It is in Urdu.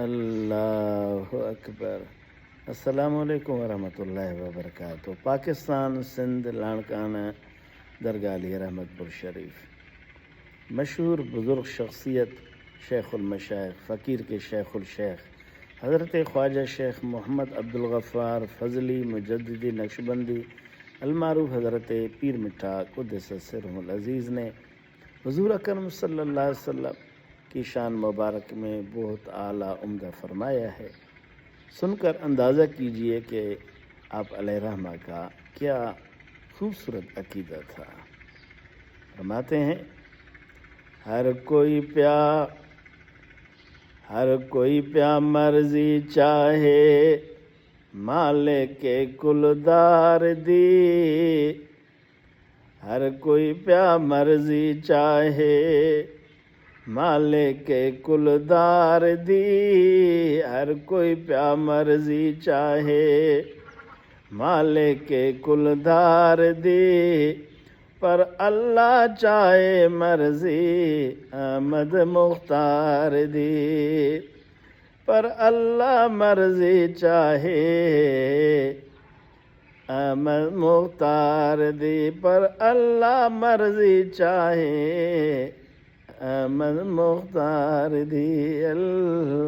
اللہ اکبر۔ السلام علیکم ورحمۃ اللہ وبرکاتہ۔ پاکستان سندھ لانکانہ درگاہ علی رحمت پور شریف، مشہور بزرگ شخصیت شیخ المشائخ، فقیر کے شیخ الشیخ حضرت خواجہ شیخ محمد عبدالغفار فضلی مجددی نقشبندی المعروف حضرت پیر مٹھا قدس سرہ العزیز نے حضور اکرم صلی اللہ علیہ وسلم کی شان مبارک میں بہت اعلیٰ عمدہ فرمایا ہے۔ سن کر اندازہ کیجئے کہ آپ علیہ رحمہ کا کیا خوبصورت عقیدہ تھا۔ فرماتے ہیں ہر کوئی پیا مرضی چاہے مالک کل دار دی، ہر کوئی پیا مرضی چاہے مالک کل دار دی، ہر کوئی پیا مرضی چاہے مالک کل دار دی، پر اللہ چاہے مرضی احمد مختار دی، پر اللہ مرضی چاہے احمد مختار دی، پر اللہ مرضی چاہے احمد مختار دی۔ اللہ